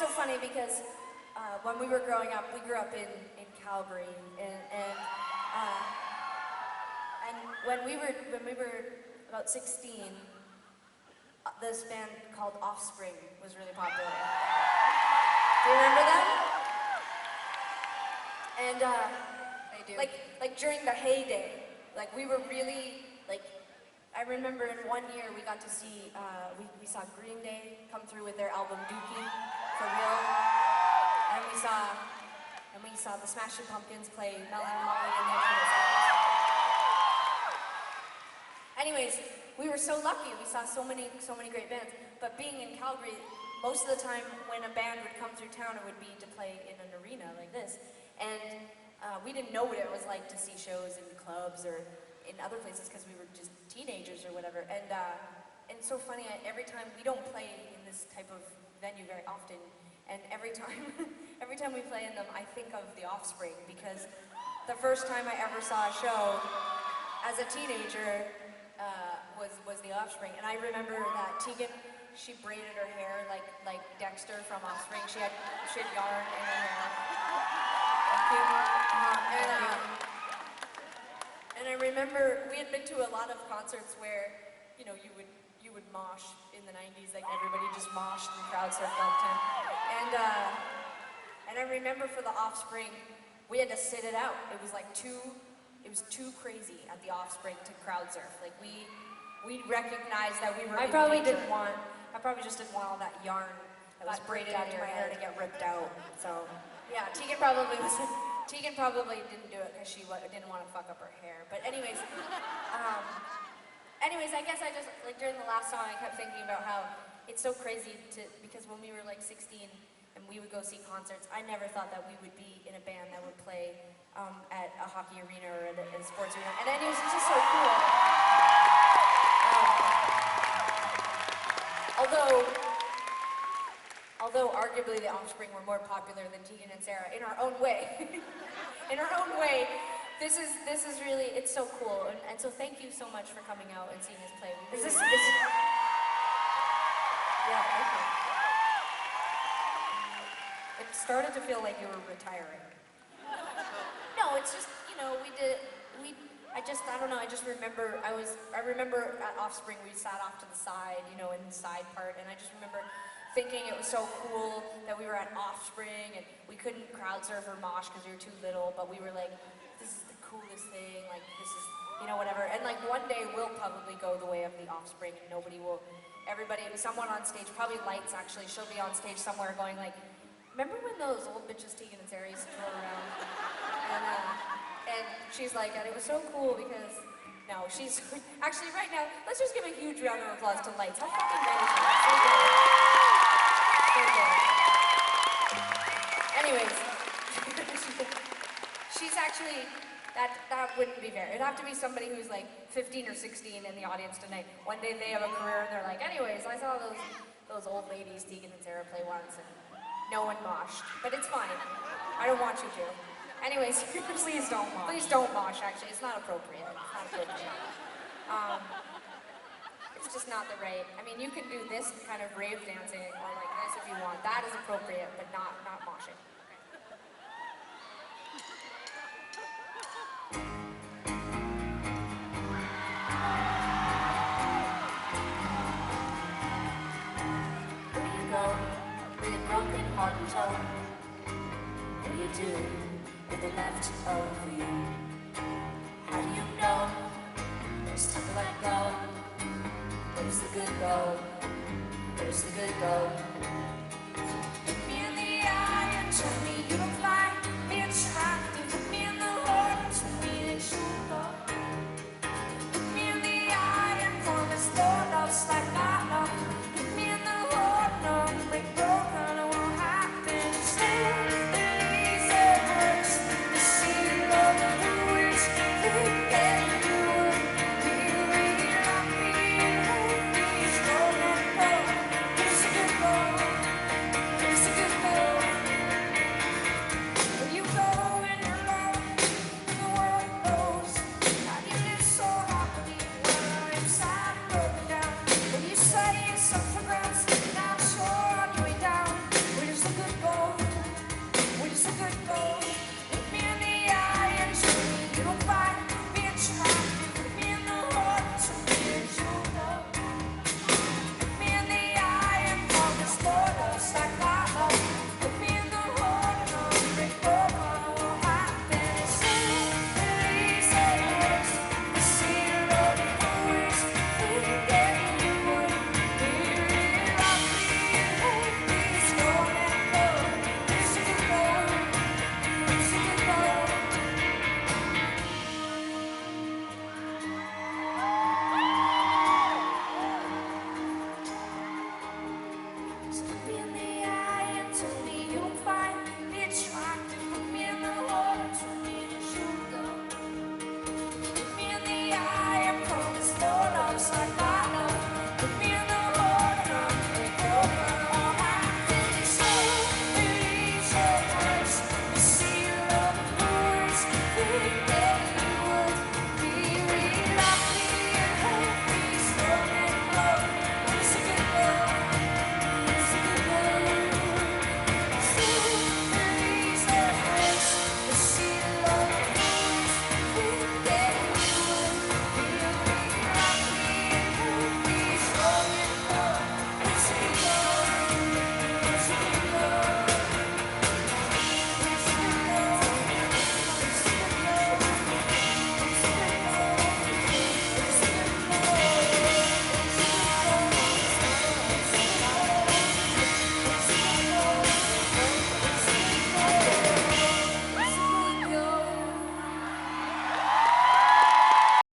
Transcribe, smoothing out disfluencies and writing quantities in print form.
so funny because when we were growing up, we grew up in Calgary, and when we were about 16, this band called Offspring was really popular. Do you remember them? And I do. Like during the heyday, like we were really like. I remember in one year we got to see we saw Green Day come through with their album Dookie for real, and we saw the Smashing Pumpkins play Melancholy in their first. Anyways, we were so lucky. We saw so many great bands. But being in Calgary, most of the time when a band would come through town, it would be to play in an arena like this. And we didn't know what it was like to see shows in clubs or in other places because we were just teenagers or whatever. And it's so funny. Every time we don't play in this type of venue very often, and every time we play in them, I think of The Offspring because the first time I ever saw a show as a teenager. Was The Offspring, and I remember that Tegan, she braided her hair like Dexter from Offspring. She had yarn in her hair. And I remember we had been to a lot of concerts where, you know, you would mosh in the 90s, like everybody just moshed and crowd surfed all the time. And I remember for The Offspring, we had to sit it out. It was too crazy at The Offspring to crowd surf. Like we recognized that we were. I probably just didn't want all that yarn that was braided into my hair to get ripped out. So yeah, Tegan probably didn't do it because she didn't want to fuck up her hair. But anyways, I guess I just like during the last song I kept thinking about how it's so crazy because when we were like 16 and we would go see concerts, I never thought that we would be in a band that would play at a hockey arena or at a sports arena, and it was just so cool. Although arguably The Offspring were more popular than Tegan and Sara in our own way. In our own way, this is really, it's so cool, and so thank you so much for coming out and seeing us play. Yeah, okay. It started to feel like you were retiring. No, it's just, you know, I don't know, I just remember, I remember at Offspring we sat off to the side, you know, in the side part, and I just remember thinking it was so cool that we were at Offspring, and we couldn't crowd surf or mosh because we were too little, but we were like, this is the coolest thing, like, this is, you know, whatever, and like, one day we'll probably go the way of The Offspring, and someone on stage, probably Lights actually, she'll be on stage somewhere going like, remember when those old bitches Tegan and Sara used to throw around? And she's like, and it was so cool because, no, she's, actually right now, let's just give a huge round of applause to Lights. How fucking great is she? So good. Anyways, she's actually, that wouldn't be fair. It'd have to be somebody who's like 15 or 16 in the audience tonight. One day they have a career and they're like, anyways, I saw those old ladies, Tegan and Sara, play once, and no one moshed. But it's fine. I don't want you to. Anyways, please don't mosh. Please don't mosh, actually. It's not appropriate. It's not appropriate. It's just not the right. I mean, you can do this kind of rave dancing or like this if you want. That is appropriate, but not moshing. Where do you go with a broken heart and tongue? What do you do with the left of you? How do you know? There's time to let go. Where's the good go? Where's the good go?